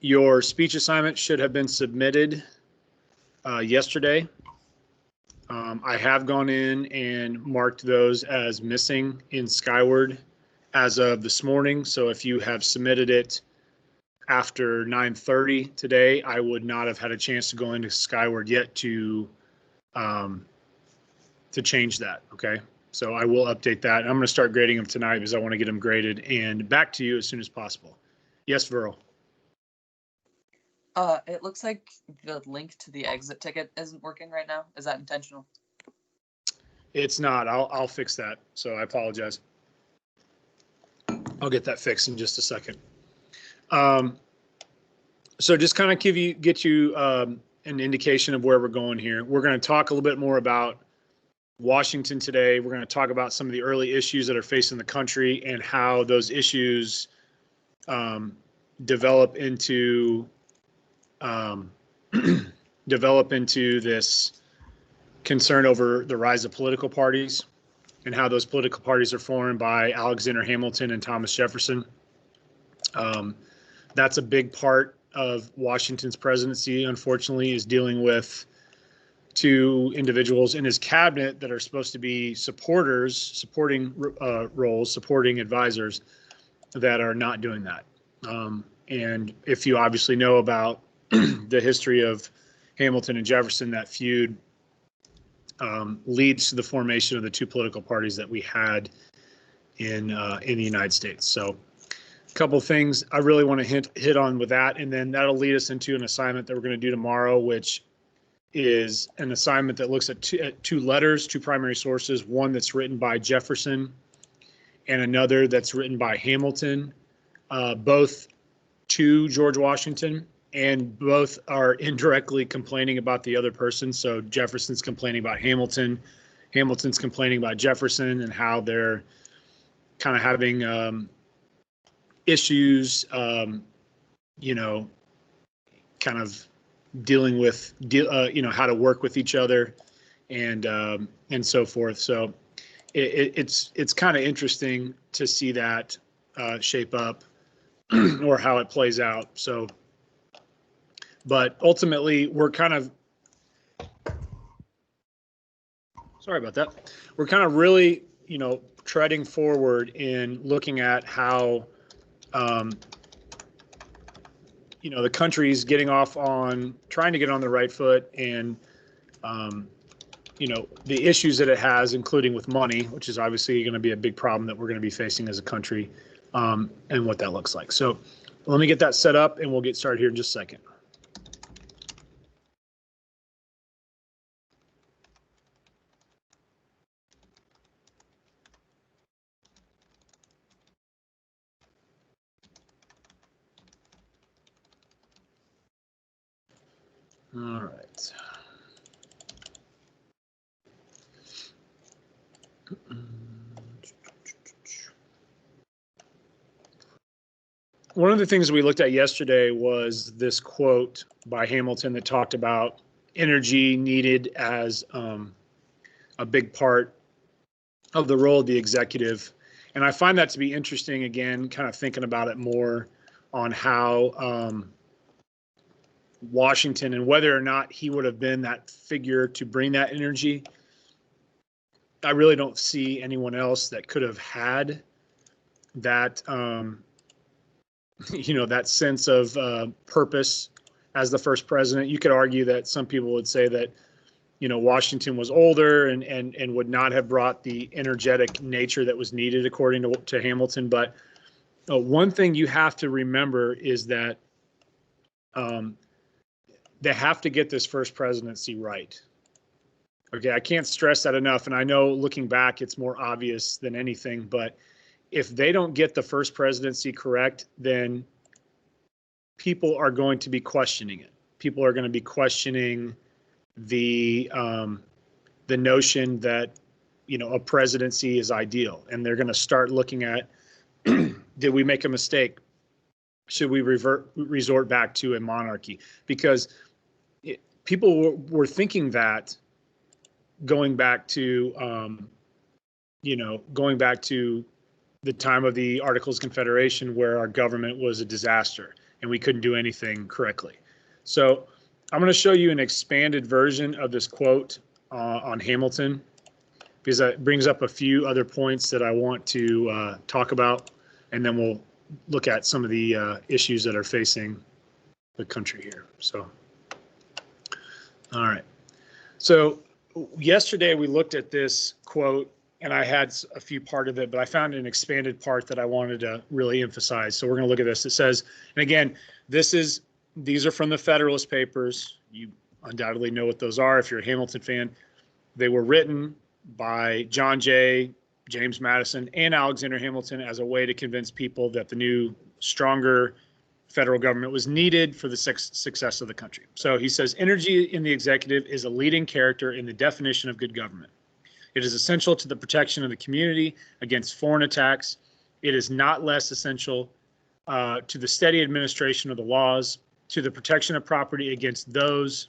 Your speech assignment should have been submitted yesterday. I have gone in and marked those as missing in Skyward as of this morning. So if you have submitted it after 9:30 today, I would not have had a chance to go into Skyward yet to change that. Okay. So I will update that. I'm going to start grading them tonight because I want to get them graded and back to you as soon as possible. Yes, Viral. It looks like the link to the exit ticket isn't working right now. Is that intentional? It's not. I'll fix that. So I apologize. I'll get that fixed in just a second. So just kind of get you an indication of where we're going here. We're going to talk a little bit more about Washington today. We're going to talk about some of the early issues that are facing the country and how those issues develop into this concern over the rise of political parties and how those political parties are formed by Alexander Hamilton and Thomas Jefferson. That's a big part of Washington's presidency, unfortunately, is dealing with two individuals in his cabinet that are supposed to be supporting roles, supporting advisors that are not doing that. And if you obviously know about the history of Hamilton and Jefferson, that feud leads to the formation of the two political parties that we had in the United States. So a couple of things I really want to hit on with that, and then that'll lead us into an assignment that we're going to do tomorrow, which is an assignment that looks at two letters, two primary sources, one that's written by Jefferson and another that's written by Hamilton, both to George Washington, and both are indirectly complaining about the other person. So Jefferson's complaining about Hamilton, Hamilton's complaining about Jefferson, and how they're kind of having issues, kind of dealing with, how to work with each other and so forth. So it's kind of interesting to see that shape up or how it plays out. So, but ultimately we're kind of, sorry about that. We're kind of really, treading forward in looking at how, the country's getting off on trying to get on the right foot, and the issues that it has, including with money, which is obviously going to be a big problem that we're going to be facing as a country, and what that looks like. So let me get that set up and we'll get started here in just a second. All right. One of the things we looked at yesterday was this quote by Hamilton that talked about energy needed as a big part of the role of the executive. And I find that to be interesting, again, kind of thinking about it more on how Washington and whether or not he would have been that figure to bring that energy. I really don't see anyone else that could have had that, that sense of purpose as the first president. You could argue that some people would say that, Washington was older and would not have brought the energetic nature that was needed according to Hamilton. But one thing you have to remember is that they have to get this first presidency right. Okay, I can't stress that enough. And I know looking back, it's more obvious than anything, but if they don't get the first presidency correct, then people are going to be questioning it. People are going to be questioning the notion that, a presidency is ideal. And they're going to start looking at, did we make a mistake? Should we resort back to a monarchy? Because people were thinking that going back to the time of the Articles of Confederation, where our government was a disaster and we couldn't do anything correctly. So I'm going to show you an expanded version of this quote on Hamilton, because that brings up a few other points that I want to talk about, and then we'll look at some of the issues that are facing the country here. So, all right. So yesterday we looked at this quote, and I had a few part of it, but I found an expanded part that I wanted to really emphasize. So we're going to look at this. It says, and again, these are from the Federalist Papers. You undoubtedly know what those are if you're a Hamilton fan. They were written by John Jay, James Madison, and Alexander Hamilton as a way to convince people that the new, stronger federal government was needed for the success of the country. So he says, energy in the executive is a leading character in the definition of good government. It is essential to the protection of the community against foreign attacks. It is not less essential to the steady administration of the laws, to the protection of property against those,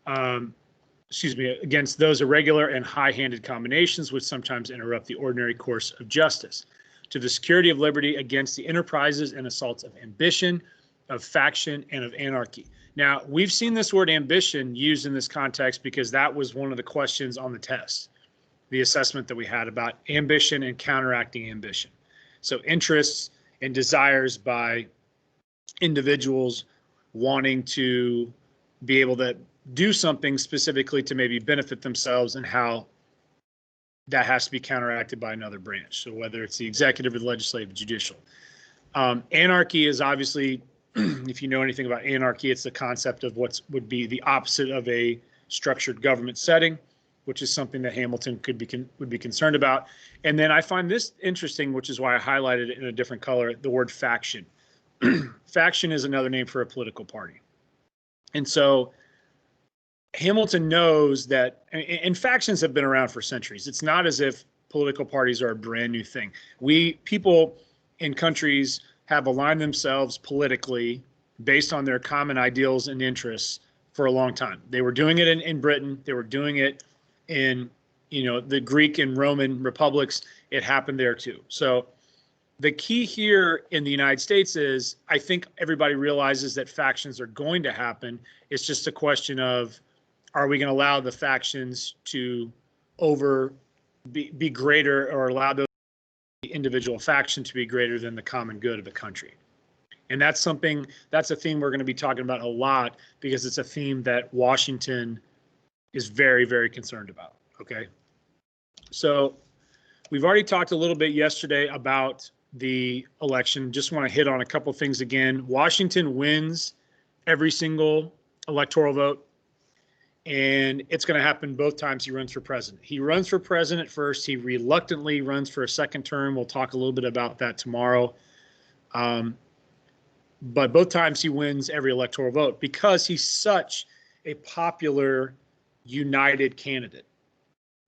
against those irregular and high-handed combinations which sometimes interrupt the ordinary course of justice, to the security of liberty against the enterprises and assaults of ambition, of faction, and of anarchy. Now, we've seen this word ambition used in this context because that was one of the questions on the test, the assessment that we had about ambition and counteracting ambition. So interests and desires by individuals wanting to be able to do something specifically to maybe benefit themselves, and how that has to be counteracted by another branch. So whether it's the executive or the legislative, judicial. Anarchy is obviously, if you know anything about anarchy, it's the concept of what would be the opposite of a structured government setting, which is something that Hamilton would be concerned about. And then I find this interesting, which is why I highlighted it in a different color, the word faction. Faction is another name for a political party. And so Hamilton knows that, and factions have been around for centuries. It's not as if political parties are a brand new thing. People in countries have aligned themselves politically based on their common ideals and interests for a long time. They were doing it in Britain. They were doing it in, the Greek and Roman republics. It happened there too. So the key here in the United States is, I think everybody realizes that factions are going to happen. It's just a question of, are we going to allow the factions to be greater, or allow the individual faction to be greater than the common good of the country? And that's a theme we're going to be talking about a lot, because it's a theme that Washington is very, very concerned about. Okay. So we've already talked a little bit yesterday about the election. Just want to hit on a couple things again. Washington wins every single electoral vote, and it's going to happen both times he runs for president. He runs for president first. He reluctantly runs for a second term. We'll talk a little bit about that tomorrow. But both times he wins every electoral vote because he's such a popular, united candidate.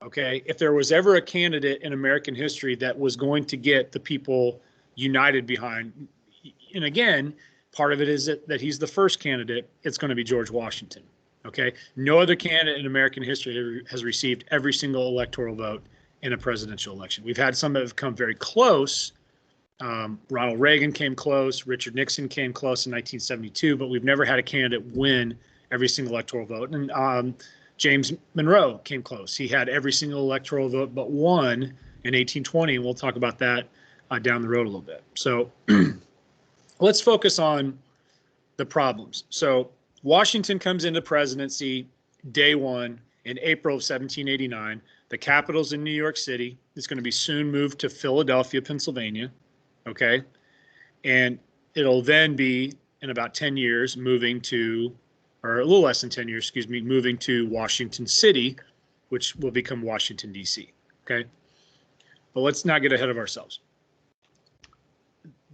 Okay, if there was ever a candidate in American history that was going to get the people united behind, and again, part of it is that he's the first candidate, it's going to be George Washington. Okay, no other candidate in American history has received every single electoral vote in a presidential election. We've had some that have come very close. Ronald Reagan came close. Richard Nixon came close in 1972, but we've never had a candidate win every single electoral vote. And James Monroe came close. He had every single electoral vote but one in 1820. And we'll talk about that down the road a little bit. So let's focus on the problems. So Washington comes into presidency day one in April of 1789. The capital's in New York City. It's going to be soon moved to Philadelphia, Pennsylvania. Okay. And it'll then be in about 10 years moving to, or a little less than 10 years, moving to Washington City, which will become Washington, D.C. Okay. But let's not get ahead of ourselves.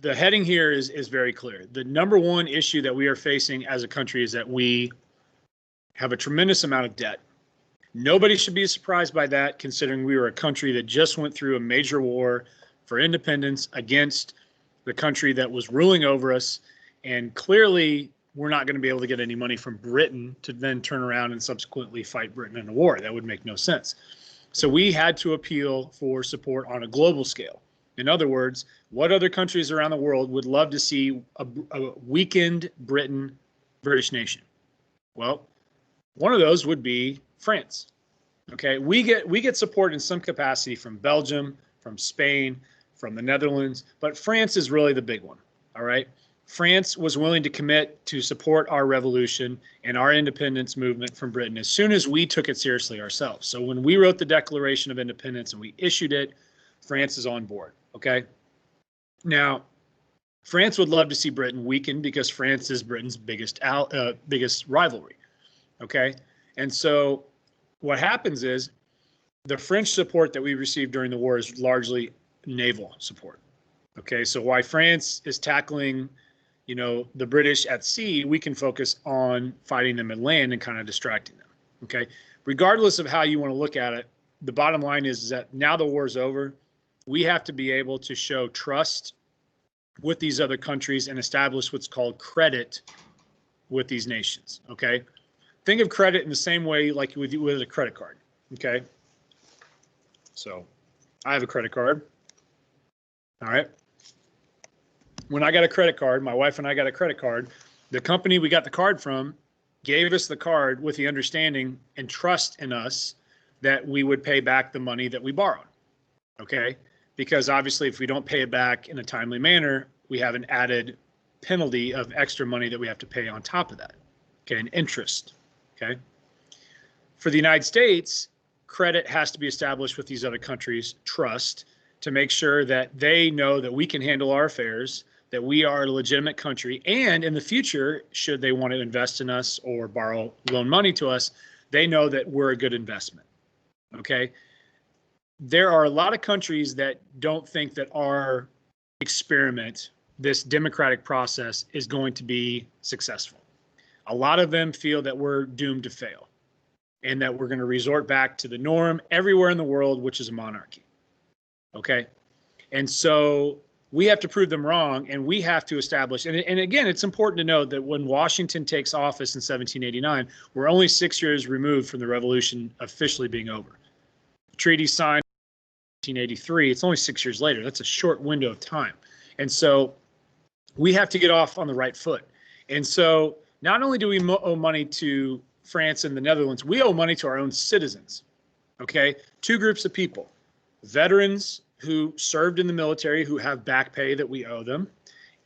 The heading here is very clear. The number one issue that we are facing as a country is that we have a tremendous amount of debt. Nobody should be surprised by that, considering we were a country that just went through a major war for independence against the country that was ruling over us. And clearly, we're not going to be able to get any money from Britain to then turn around and subsequently fight Britain in a war. That would make no sense. So we had to appeal for support on a global scale. In other words, what other countries around the world would love to see a weakened British nation? Well, one of those would be France. Okay, we get support in some capacity from Belgium, from Spain, from the Netherlands, but France is really the big one. All right. France was willing to commit to support our revolution and our independence movement from Britain as soon as we took it seriously ourselves. So when we wrote the Declaration of Independence and we issued it, France is on board. Okay. Now, France would love to see Britain weakened because France is Britain's biggest rivalry. Okay. And so what happens is the French support that we received during the war is largely naval support. Okay. So while France is tackling, the British at sea, we can focus on fighting them at land and kind of distracting them. Okay. Regardless of how you want to look at it, the bottom line is that now the war is over. We have to be able to show trust with these other countries and establish what's called credit with these nations. Okay. Think of credit in the same way like with a credit card. Okay. So I have a credit card. All right. When I got a credit card, my wife and I got a credit card, the company we got the card from gave us the card with the understanding and trust in us that we would pay back the money that we borrowed. Okay. Because obviously if we don't pay it back in a timely manner, we have an added penalty of extra money that we have to pay on top of that. Okay. And interest. Okay. For the United States, credit has to be established with these other countries, trust, to make sure that they know that we can handle our affairs, that we are a legitimate country, and in the future, should they want to invest in us or loan money to us, they know that we're a good investment. Okay. There are a lot of countries that don't think that our experiment, this democratic process, is going to be successful. A lot of them feel that we're doomed to fail and that we're going to resort back to the norm everywhere in the world, which is a monarchy. Okay. And so we have to prove them wrong, and we have to establish, and again, it's important to note that when Washington takes office in 1789, we're only 6 years removed from the revolution officially being over. The treaty signed in 1883, it's only 6 years later. That's a short window of time. And so we have to get off on the right foot. And so not only do we owe money to France and the Netherlands, we owe money to our own citizens. Okay, two groups of people: veterans who served in the military who have back pay that we owe them,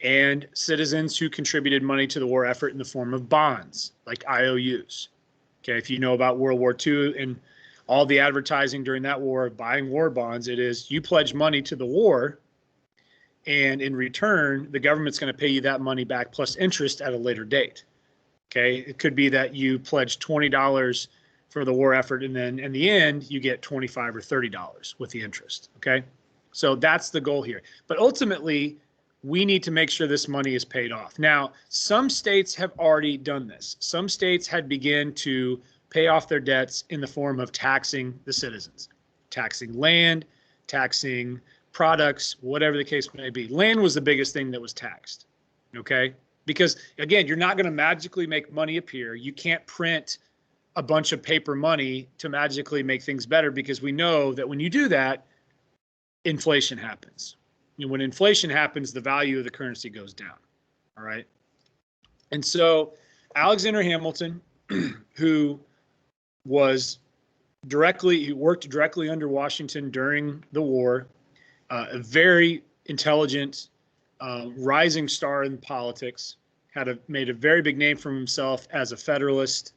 and citizens who contributed money to the war effort in the form of bonds, like IOUs. Okay, if you know about World War II and all the advertising during that war, buying war bonds, it is you pledge money to the war, and in return, the government's going to pay you that money back plus interest at a later date. Okay, it could be that you pledge $20 for the war effort, and then in the end, you get $25 or $30 with the interest. Okay. So that's the goal here. But ultimately, we need to make sure this money is paid off. Now, some states have already done this. Some states had begun to pay off their debts in the form of taxing the citizens, taxing land, taxing products, whatever the case may be. Land was the biggest thing that was taxed. Okay. Because again, you're not going to magically make money appear. You can't print a bunch of paper money to magically make things better, because we know that when you do that, inflation happens. And when inflation happens, the value of the currency goes down. All right. And so Alexander Hamilton, who worked directly under Washington during the war, a very intelligent, rising star in politics, made a very big name for himself as a Federalist,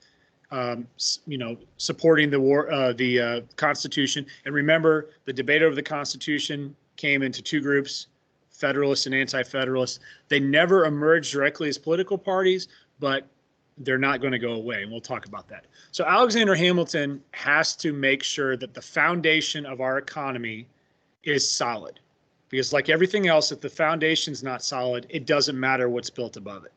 supporting the Constitution. And remember, the debate over the Constitution came into two groups, Federalists and Anti-Federalists. They never emerged directly as political parties, but they're not going to go away, and we'll talk about that. So Alexander Hamilton has to make sure that the foundation of our economy is solid, because like everything else, if the foundation's not solid, it doesn't matter what's built above it.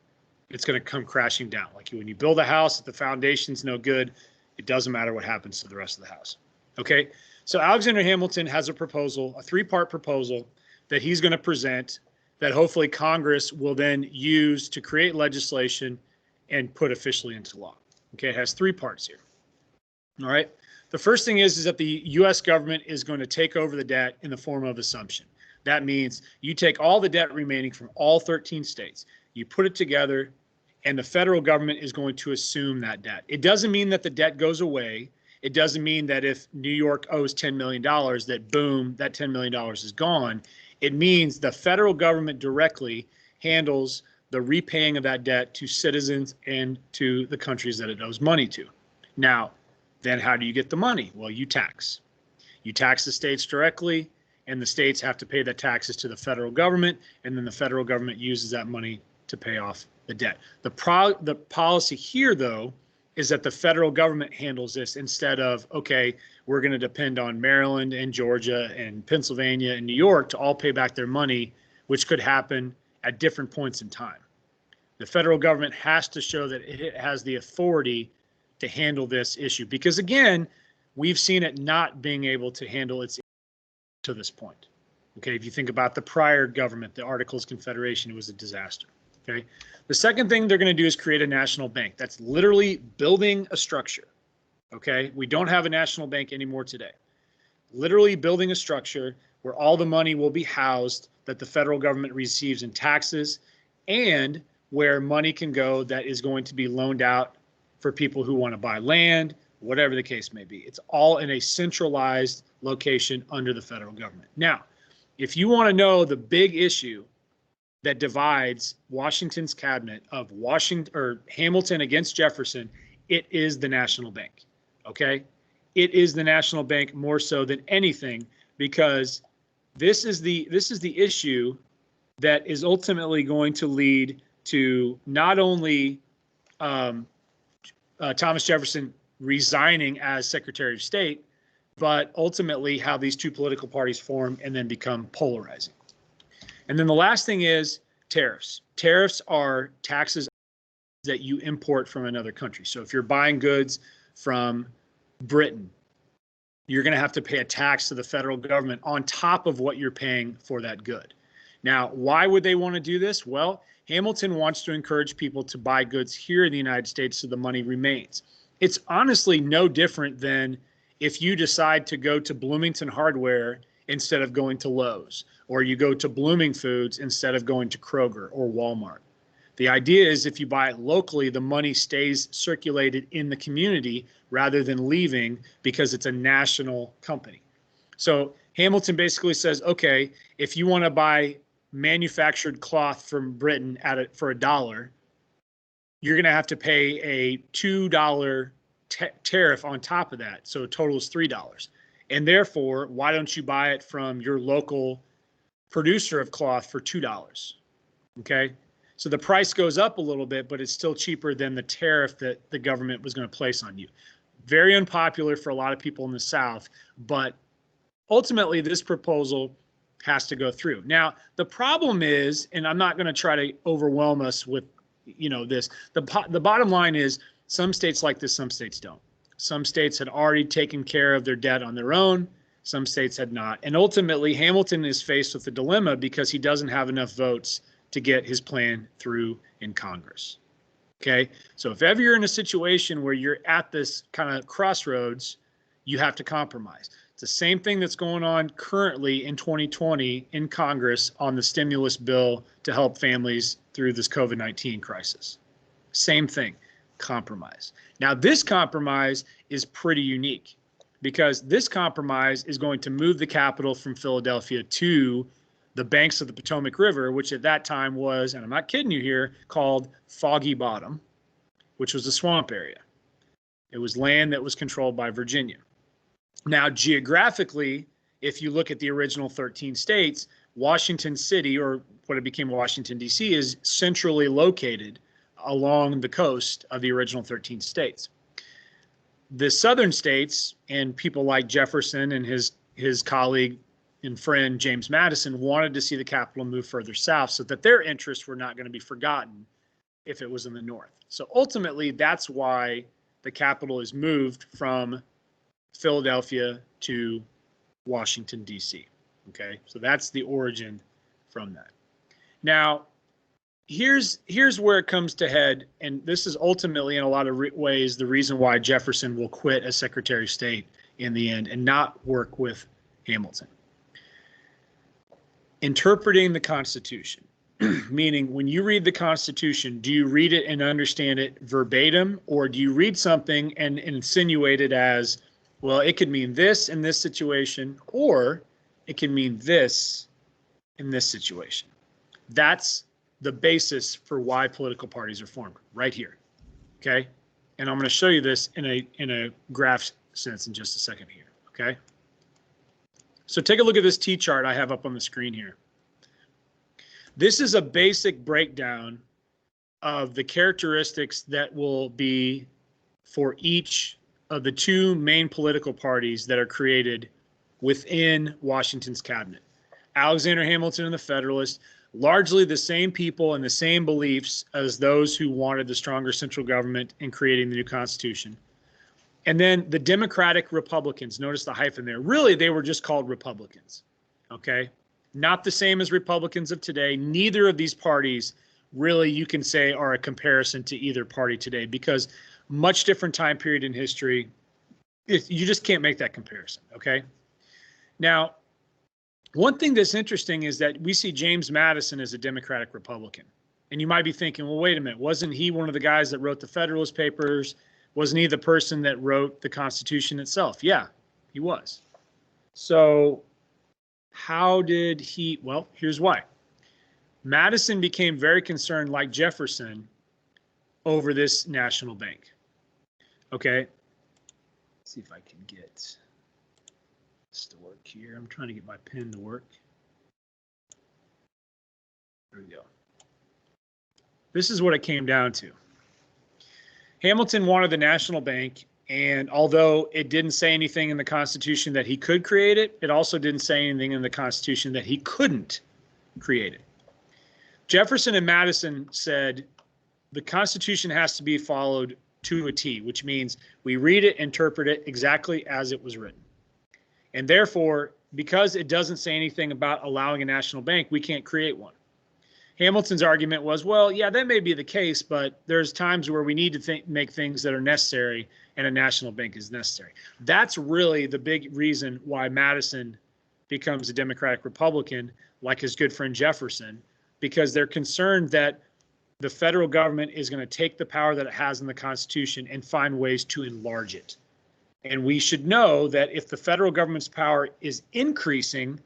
It's going to come crashing down. Like when you build a house, if the foundation's no good, it doesn't matter what happens to the rest of the house. Okay. So Alexander Hamilton has a proposal, a 3-part proposal that he's going to present that hopefully Congress will then use to create legislation and put officially into law. Okay. It has 3 parts here. All right. The first thing is that the U.S. government is going to take over the debt in the form of assumption. That means you take all the debt remaining from all 13 states, you put it together, and the federal government is going to assume that debt. It doesn't mean that the debt goes away. It doesn't mean that if New York owes $10 million, that boom, that $10 million is gone. It means the federal government directly handles the repaying of that debt to citizens and to the countries that it owes money to. Now, then how do you get the money? Well, you tax. You tax the states directly, and the states have to pay the taxes to the federal government, and then the federal government uses that money to pay off the debt. The policy here, though, is that the federal government handles this instead of, okay, we're going to depend on Maryland and Georgia and Pennsylvania and New York to all pay back their money, which could happen at different points in time. The federal government has to show that it has the authority to handle this issue because, again, we've seen it not being able to handle its to this point. Okay, if you think about the prior government, the Articles of Confederation, it was a disaster. Okay, the second thing they're going to do is create a national bank. That's literally building a structure. Okay, we don't have a national bank anymore today. Literally building a structure where all the money will be housed that the federal government receives in taxes and where money can go that is going to be loaned out for people who want to buy land, whatever the case may be. It's all in a centralized location under the federal government. Now, if you want to know the big issue that divides Washington's cabinet of Washington or Hamilton against Jefferson, it is the national bank. Okay? It is the national bank more so than anything because this is the issue that is ultimately going to lead to not only Thomas Jefferson resigning as Secretary of State, but ultimately how these two political parties form and then become polarizing. And then the last thing is tariffs. Tariffs are taxes that you import from another country. So if you're buying goods from Britain, you're going to have to pay a tax to the federal government on top of what you're paying for that good. Now, why would they want to do this? Well, Hamilton wants to encourage people to buy goods here in the United States so the money remains. It's honestly no different than if you decide to go to Bloomington Hardware instead of going to Lowe's, or you go to Blooming Foods instead of going to Kroger or Walmart. The idea is if you buy it locally, the money stays circulated in the community rather than leaving because it's a national company. So Hamilton basically says, okay, if you want to buy manufactured cloth from Britain for $1, you're going to have to pay a $2 tariff on top of that. So it totals $3. And therefore, why don't you buy it from your local producer of cloth for $2? Okay. So the price goes up a little bit, but it's still cheaper than the tariff that the government was going to place on you. Very unpopular for a lot of people in the South, but ultimately this proposal has to go through. Now, the problem is, and I'm not going to try to overwhelm us with, this, the bottom line is some states like this, some states don't. Some states had already taken care of their debt on their own. Some states had not. And ultimately, Hamilton is faced with a dilemma because he doesn't have enough votes to get his plan through in Congress. Okay, so if ever you're in a situation where you're at this kind of crossroads, you have to compromise. It's the same thing that's going on currently in 2020 in Congress on the stimulus bill to help families through this COVID-19 crisis. Same thing, compromise. Now, this compromise is pretty unique because this compromise is going to move the capital from Philadelphia to the banks of the Potomac River, which at that time was, and I'm not kidding you here, called Foggy Bottom, which was a swamp area. It was land that was controlled by Virginia. Now, geographically, if you look at the original 13 states, Washington City, or what it became Washington, D.C., is centrally located along the coast of the original 13 states. The southern states and people like Jefferson and his colleague and friend James Madison wanted to see the capital move further south so that their interests were not going to be forgotten if it was in the north. So ultimately, that's why the capital is moved from Philadelphia to Washington, D.C. Okay, so that's the origin from that. Now, here's where it comes to head, and this is ultimately in a lot of ways the reason why Jefferson will quit as Secretary of State in the end and not work with Hamilton. interpreting the Constitution. Meaning, when you read the Constitution, do you read it and understand it verbatim, or do you read something and insinuate it as, well, it could mean this in this situation, or it can mean this in this situation? That's the basis for why political parties are formed, right here. Okay, and I'm going to show you this in a graph sense in just a second here. Okay, so take a look at this T chart I have up on the screen here. This is a basic breakdown of the characteristics that will be for each of the two main political parties that are created within Washington's cabinet. Alexander Hamilton and the Federalists, largely the same people and the same beliefs as those who wanted the stronger central government in creating the new Constitution. And then the Democratic Republicans, notice the hyphen there. Really, they were just called Republicans, okay? Not the same as Republicans of today. Neither of these parties really, you can say, are a comparison to either party today, because much different time period in history. You just can't make that comparison, okay? Now, one thing that's interesting is that we see James Madison as a Democratic Republican. And you might be thinking, well, wait a minute, wasn't he one of the guys that wrote the Federalist Papers? Wasn't he the person that wrote the Constitution itself? Yeah, he was. So how did he? Well, here's why. Madison became very concerned, like Jefferson, over this national bank. Okay, let's see if I can get this to work here. I'm trying to get my pen to work. There we go. This is what it came down to. Hamilton wanted the national bank, and although it didn't say anything in the Constitution that he could create it, it also didn't say anything in the Constitution that he couldn't create it. Jefferson and Madison said the Constitution has to be followed to a T, which means we read it, interpret it exactly as it was written. And therefore, because it doesn't say anything about allowing a national bank, we can't create one. Hamilton's argument was, well, yeah, that may be the case, but there's times where we need to make things that are necessary, and a national bank is necessary. That's really the big reason why Madison becomes a Democratic Republican, like his good friend Jefferson, because they're concerned that the federal government is going to take the power that it has in the Constitution and find ways to enlarge it. And we should know that if the federal government's power is increasing,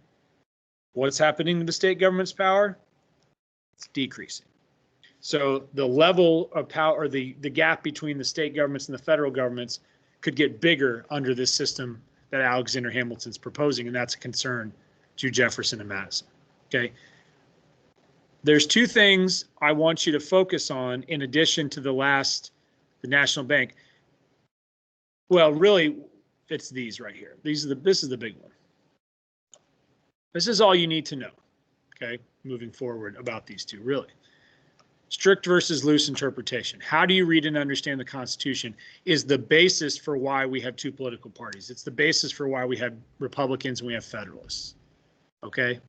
what's happening to the state government's power? It's decreasing. So the level of power, or the gap between the state governments and the federal governments, could get bigger under this system that Alexander Hamilton's proposing, and that's a concern to Jefferson and Madison. Okay. There's two things I want you to focus on in addition to the national bank. Well, really, it's these right here. This is the big one. This is all you need to know, okay, moving forward about these two, really. Strict versus loose interpretation. How do you read and understand the Constitution is the basis for why we have two political parties. It's the basis for why we have Republicans and we have Federalists, okay?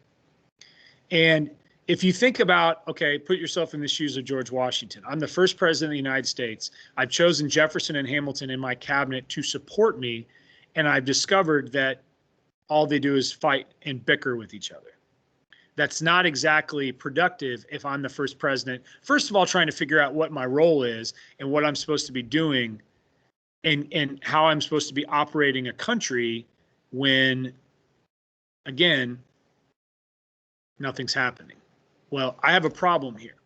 And if you think about, okay, put yourself in the shoes of George Washington. I'm the first president of the United States. I've chosen Jefferson and Hamilton in my cabinet to support me, and I've discovered that all they do is fight and bicker with each other. That's not exactly productive if I'm the first president. First of all, trying to figure out what my role is and what I'm supposed to be doing and how I'm supposed to be operating a country when, again, nothing's happening. Well, I have a problem here.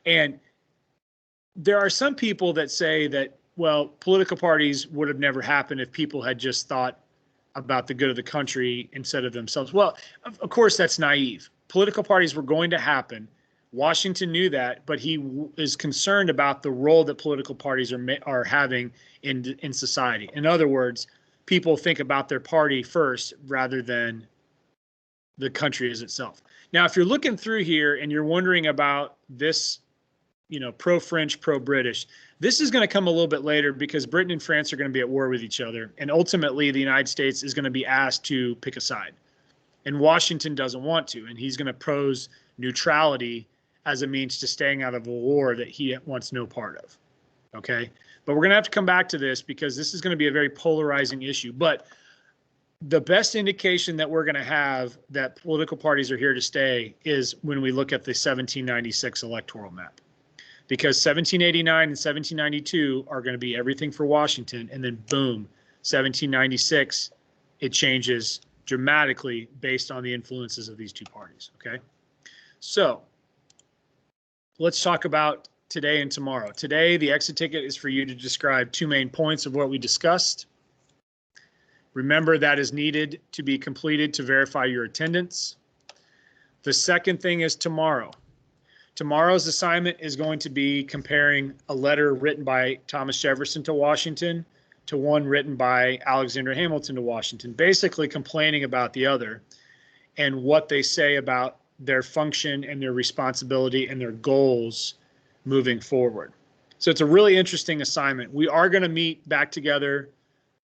And there are some people that say that, well, political parties would have never happened if people had just thought about the good of the country instead of themselves. Well, of course, that's naive. Political parties were going to happen. Washington knew that, but he is concerned about the role that political parties are having in society. In other words, people think about their party first rather than the country as itself. Now, if you're looking through here and you're wondering about this, pro-French, pro-British, this is going to come a little bit later because Britain and France are going to be at war with each other. And ultimately, the United States is going to be asked to pick a side. And Washington doesn't want to. And he's going to pose neutrality as a means to staying out of a war that he wants no part of. Okay. But we're going to have to come back to this because this is going to be a very polarizing issue. But the best indication that we're going to have that political parties are here to stay is when we look at the 1796 electoral map. Because 1789 and 1792 are going to be everything for Washington, and then boom, 1796, it changes dramatically based on the influences of these two parties, okay? So let's talk about today and tomorrow. Today, the exit ticket is for you to describe 2 main points of what we discussed. Remember, that is needed to be completed to verify your attendance. The second thing is tomorrow. Tomorrow's assignment is going to be comparing a letter written by Thomas Jefferson to Washington to one written by Alexander Hamilton to Washington, basically complaining about the other and what they say about their function and their responsibility and their goals moving forward. So it's a really interesting assignment. We are going to meet back together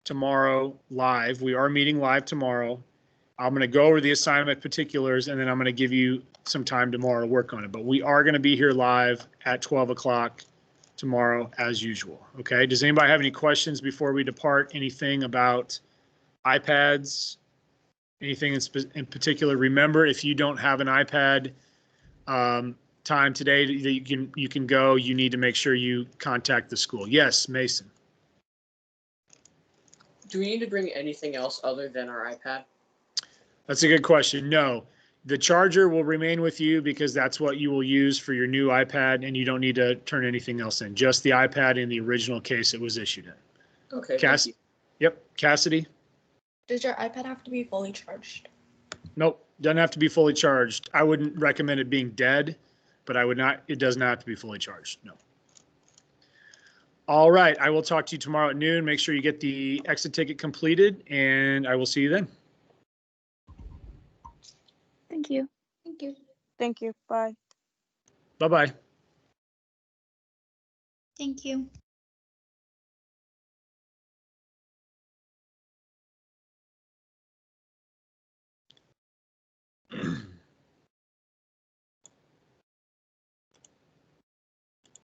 tomorrow live. We are meeting live tomorrow. I'm going to go over the assignment particulars, and then I'm going to give you some time tomorrow to work on it. But we are going to be here live at 12 o'clock tomorrow as usual. Okay. Does anybody have any questions before we depart? Anything about iPads? Anything in particular? Remember, if you don't have an iPad time today that you can go, you need to make sure you contact the school. Yes, Mason. Do we need to bring anything else other than our iPad? That's a good question. No, the charger will remain with you because that's what you will use for your new iPad, and you don't need to turn anything else in. Just the iPad in the original case it was issued in. Okay. Thank you. Yep. Cassidy? Does your iPad have to be fully charged? Nope. Doesn't have to be fully charged. I wouldn't recommend it being dead, but it does not have to be fully charged. No. All right. I will talk to you tomorrow at noon. Make sure you get the exit ticket completed, and I will see you then. Thank you. Thank you. Thank you. Bye. Bye-bye. Thank you.